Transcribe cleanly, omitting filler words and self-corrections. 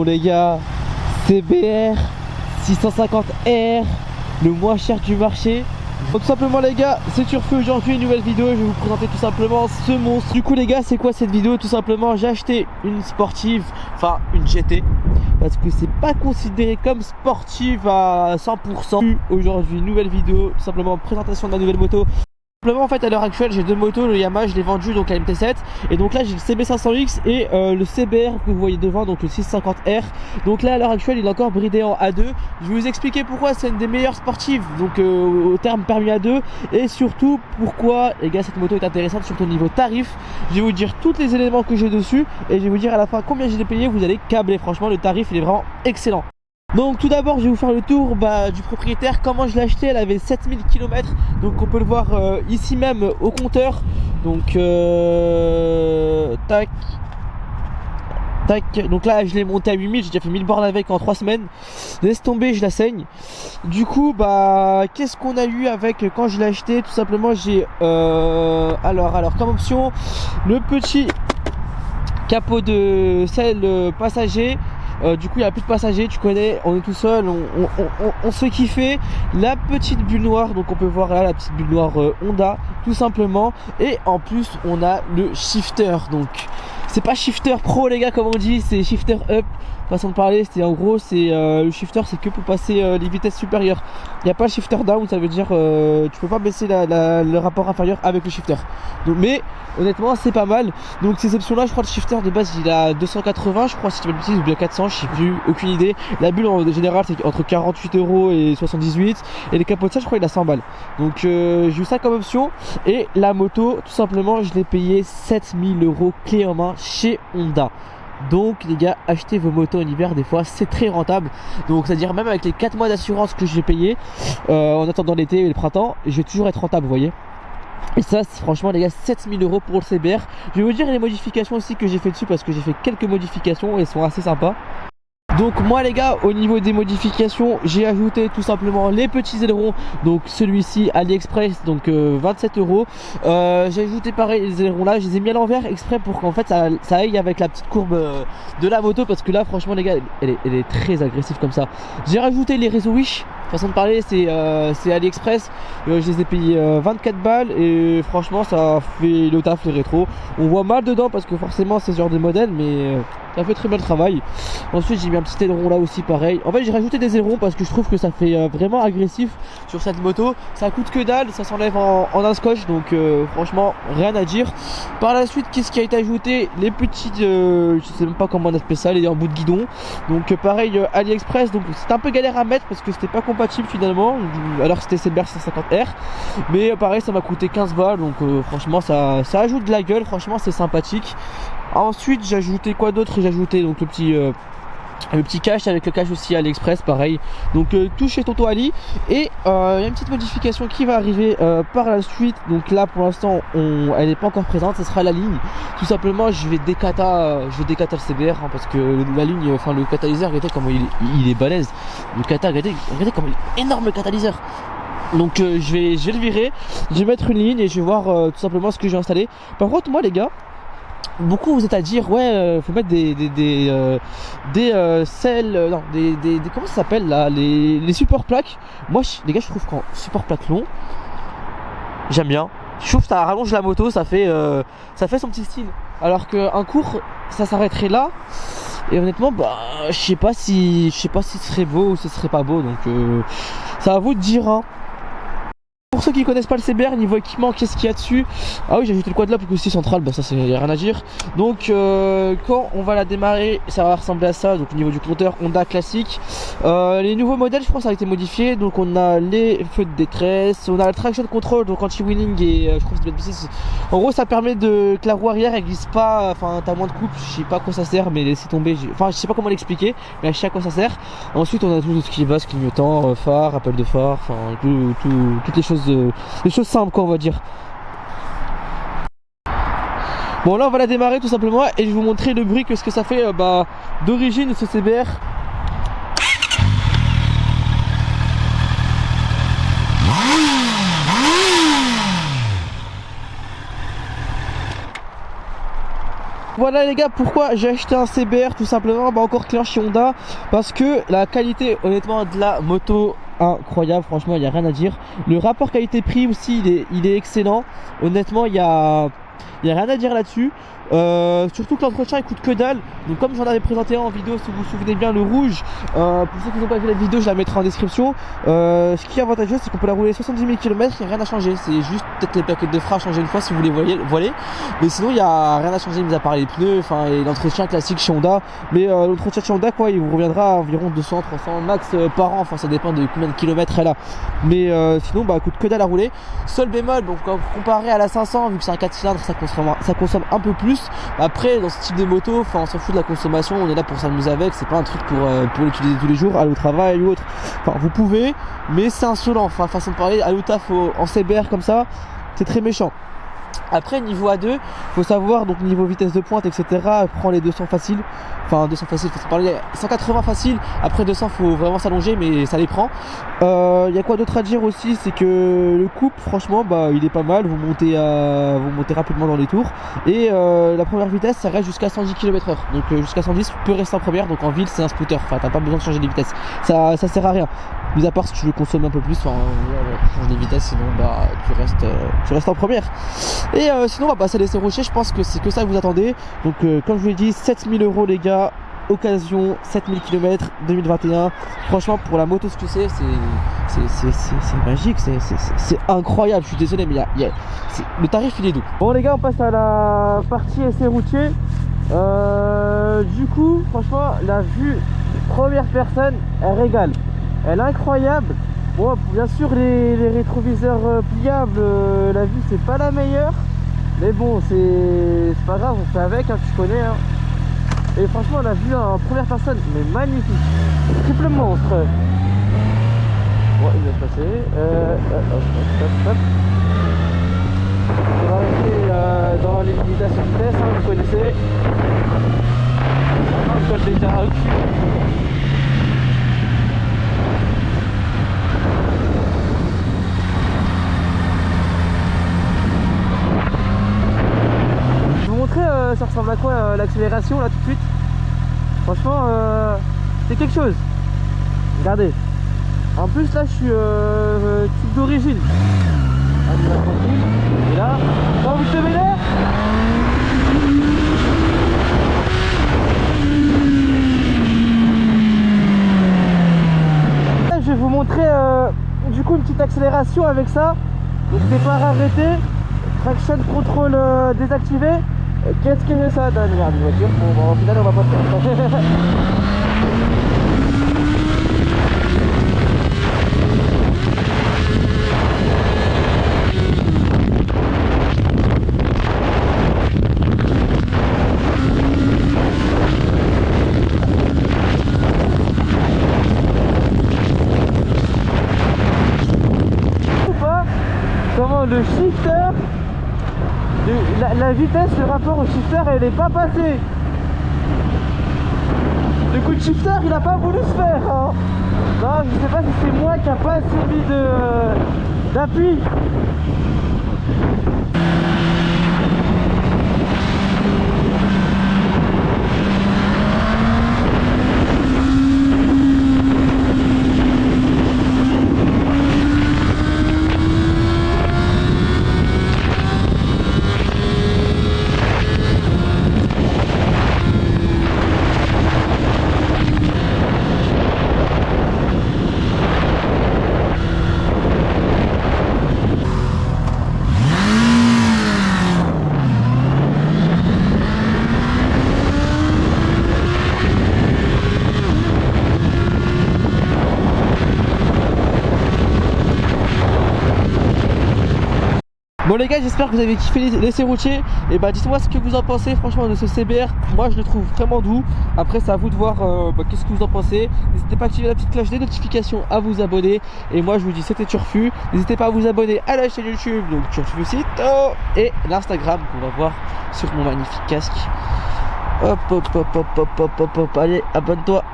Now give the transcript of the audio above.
les gars, CBR 650R, le moins cher du marché. Donc tout simplement les gars, c'est Turfu. Aujourd'hui une nouvelle vidéo, je vais vous présenter tout simplement ce monstre. Du coup les gars, c'est quoi cette vidéo? Tout simplement j'ai acheté une sportive, enfin une GT, parce que c'est pas considéré comme sportive à 100%. Aujourd'hui nouvelle vidéo, tout simplement présentation de la nouvelle moto. En fait à l'heure actuelle j'ai deux motos, le Yamaha je l'ai vendu donc la MT7 et donc là j'ai le CB500X et le CBR que vous voyez devant, donc le 650R. Donc là à l'heure actuelle il est encore bridé en A2. Je vais vous expliquer pourquoi c'est une des meilleures sportives donc au terme permis A2 et surtout pourquoi les gars cette moto est intéressante surtout au niveau tarif. Je vais vous dire tous les éléments que j'ai dessus et je vais vous dire à la fin combien j'ai payé. Vous allez câbler, franchement le tarif il est vraiment excellent. Donc tout d'abord je vais vous faire le tour du propriétaire, comment je l'ai acheté. Elle avait 7000 km, donc on peut le voir ici même au compteur. Donc tac tac, donc là je l'ai monté à 8000, j'ai déjà fait 1000 bornes avec en 3 semaines. Laisse tomber, je la saigne. Du coup qu'est-ce qu'on a eu avec quand je l'ai acheté? Tout simplement j'ai alors comme option le petit capot de selle passager. Du coup il n'y a plus de passagers, tu connais, on est tout seul, on se fait kiffer. La petite bulle noire, donc on peut voir là la petite bulle noire Honda tout simplement. Et en plus on a le shifter, donc c'est pas shifter pro les gars comme on dit, c'est shifter up, façon de parler. C'est en gros c'est le shifter c'est que pour passer les vitesses supérieures. Il n'y a pas le shifter down, ça veut dire tu peux pas baisser le rapport inférieur avec le shifter. Donc, mais honnêtement c'est pas mal. Donc ces options là, je crois le shifter de base il a 280 je crois si tu veux le petit, ou bien 400, je sais plus, aucune idée. La bulle en général c'est entre 48 € et 78, et les capots de ça je crois il a 100 balles. Donc j'ai eu ça comme option. Et la moto tout simplement je l'ai payé 7000 € clé en main chez Honda. Donc les gars, achetez vos motos en hiver, des fois c'est très rentable. Donc c'est à dire même avec les 4 mois d'assurance que j'ai payé en attendant l'été et le printemps, je vais toujours être rentable, vous voyez. Et ça franchement les gars, 7000 € pour le CBR. Je vais vous dire les modifications aussi que j'ai fait dessus, parce que j'ai fait quelques modifications et elles sont assez sympas. Donc moi les gars, au niveau des modifications, j'ai ajouté tout simplement les petits ailerons. Donc celui-ci AliExpress, donc 27 €. J'ai ajouté pareil les ailerons là, je les ai mis à l'envers exprès pour qu'en fait ça aille avec la petite courbe de la moto, parce que là franchement les gars elle est très agressive comme ça. J'ai rajouté les réseaux Wish, façon de parler c'est AliExpress. Je les ai payés 24 balles et franchement ça fait le taf, les rétros. On voit mal dedans parce que forcément c'est ce genre de modèle, mais ça fait très bien le travail. Ensuite j'ai mis un petit aileron là aussi pareil. En fait j'ai rajouté des ailerons parce que je trouve que ça fait vraiment agressif sur cette moto. Ça coûte que dalle, ça s'enlève en un scotch, donc franchement rien à dire. Par la suite qu'est-ce qui a été ajouté? Les petites je sais même pas comment on appelle ça, les embouts de guidon. Donc pareil AliExpress, donc c'était un peu galère à mettre parce que c'était pas compatible finalement, alors que c'était CBR 150R. Mais pareil ça m'a coûté 15 balles, donc franchement ça ajoute de la gueule, franchement c'est sympathique. Ensuite j'ai ajouté quoi d'autre? J'ai ajouté donc le petit cache, avec le cache aussi AliExpress pareil. Donc tout chez Tonton Ali. Et il y a une petite modification qui va arriver par la suite. Donc là pour l'instant elle n'est pas encore présente, ce sera la ligne. Tout simplement je vais décata le CBR parce que la ligne, enfin le catalyseur, regardez comment il est balèze. Le cata, regardez comment il est énorme le catalyseur. Donc je vais le virer, je vais mettre une ligne et je vais voir tout simplement ce que j'ai installé. Par contre moi les gars, beaucoup vous êtes à dire ouais faut mettre des selles, non des comment ça s'appelle là, les supports plaques. Moi les gars je trouve qu'en support plaque long j'aime bien. Je trouve que ça rallonge la moto, ça fait son petit style. Alors qu'un court ça s'arrêterait là. Et honnêtement je sais pas si ce serait beau ou ce serait pas beau. Donc ça va vous de dire hein. Pour ceux qui connaissent pas le CBR, niveau équipement, qu'est-ce qu'il y a dessus? Ah oui, j'ai ajouté le quadlock aussi central, ça c'est rien à dire. Donc quand on va la démarrer, ça va ressembler à ça. Donc au niveau du compteur Honda classique, les nouveaux modèles je crois ça a été modifié. Donc on a les feux de détresse, on a le traction control, donc anti-wheeling, et je crois que c'est en gros ça permet que la roue arrière elle glisse pas, enfin t'as moins de couple, je sais pas à quoi ça sert, mais laissez tomber, enfin je sais pas comment l'expliquer, mais je sais à quoi ça sert. Ensuite on a tout ce qui est base, clignotant, phare, rappel de phare, enfin toutes les choses simples quoi on va dire. Bon là on va la démarrer tout simplement et je vais vous montrer le bruit, que ce que ça fait d'origine de ce CBR. voilà les gars, pourquoi j'ai acheté un CBR tout simplement, bah encore client chez Honda, parce que la qualité honnêtement de la moto incroyable, franchement il n'y a rien à dire. Le rapport qualité-prix aussi il est excellent, honnêtement il y a rien à dire là-dessus. Surtout que l'entretien il coûte que dalle. Donc comme j'en avais présenté en vidéo, si vous vous souvenez bien, le rouge, pour ceux qui n'ont pas vu la vidéo, je la mettrai en description. Ce qui est avantageux, c'est qu'on peut la rouler 70 000 km, il n'y a rien à changer. C'est juste peut-être les plaquettes de frein à changer une fois si vous voulez voiler, mais sinon il n'y a rien à changer mis à part les pneus, enfin et l'entretien classique chez Honda. Mais l'entretien chez Honda quoi, il vous reviendra à environ 200 300 max par an, enfin ça dépend de combien de kilomètres elle a. Mais sinon bah coûte que dalle à rouler. Seul bémol, donc comparé à la 500, vu que c'est un 4 cylindres, ça consomme un peu plus. Après dans ce type de moto, enfin on s'en fout de la consommation, on est là pour s'amuser avec, c'est pas un truc pour l'utiliser tous les jours, aller au travail ou autre. Enfin vous pouvez, mais c'est insolent, enfin façon de parler, aller au taf en CBR comme ça, c'est très méchant. Après niveau A2, faut savoir donc niveau vitesse de pointe etc, prend les 200 faciles, enfin 200 faciles, faut se parler 180 facile, après 200 faut vraiment s'allonger mais ça les prend. Il y a quoi d'autre à dire aussi, c'est que le couple franchement bah il est pas mal, vous montez rapidement dans les tours et la première vitesse ça reste jusqu'à 110 km/h, donc jusqu'à 110 tu peux rester en première, donc en ville c'est un scooter, enfin t'as pas besoin de changer de vitesse, ça sert à rien, mis à part si tu veux consommer un peu plus, enfin change de vitesse sinon bah tu restes en première. Et sinon on va passer à l'essai rocher, je pense que c'est que ça que vous attendez. Donc comme je vous l'ai dit, 7000 € les gars, occasion, 7000 km 2021. Franchement pour la moto ce que c'est magique, c'est incroyable, je suis désolé mais le tarif il est doux. Bon les gars, on passe à la partie essai routier. Du coup franchement la vue première personne elle régale, elle est incroyable. Bon, bien sûr les rétroviseurs pliables, la vue c'est pas la meilleure, mais bon c'est pas grave, on fait avec, hein, tu connais hein. Et franchement la vue en première personne mais magnifique, triple monstre. Bon il va se passer, hop. On va rester dans les limitations de vitesse, hein, vous connaissez. Je colle déjà au cul. Ça ressemble à quoi l'accélération là tout de suite. Franchement c'est quelque chose, regardez. En plus là je suis type d'origine, allez, là, tranquille. Et là quand vous levez l'air, je vais vous montrer du coup une petite accélération avec ça. Donc départ arrêté, traction contrôle désactivé. Qu'est-ce que ça donne? Regarde une voiture, bon, au final on va pas faire. Comment le shifter, la vitesse, le rapport au shifter, elle n'est pas passée. Le coup de shifter, il n'a pas voulu se faire. Hein. Non, je sais pas si c'est moi qui n'a pas assez mis d'appui. Bon les gars, j'espère que vous avez kiffé l'essai routier. Et bah dites-moi ce que vous en pensez franchement de ce CBR. Moi je le trouve vraiment doux. Après c'est à vous de voir qu'est-ce que vous en pensez. N'hésitez pas à activer la petite cloche des notifications, à vous abonner. Et moi je vous dis c'était Turfu. N'hésitez pas à vous abonner à la chaîne YouTube, donc Turfu Site, et l'Instagram qu'on va voir sur mon magnifique casque. Hop hop hop hop hop hop hop hop. Allez, abonne-toi.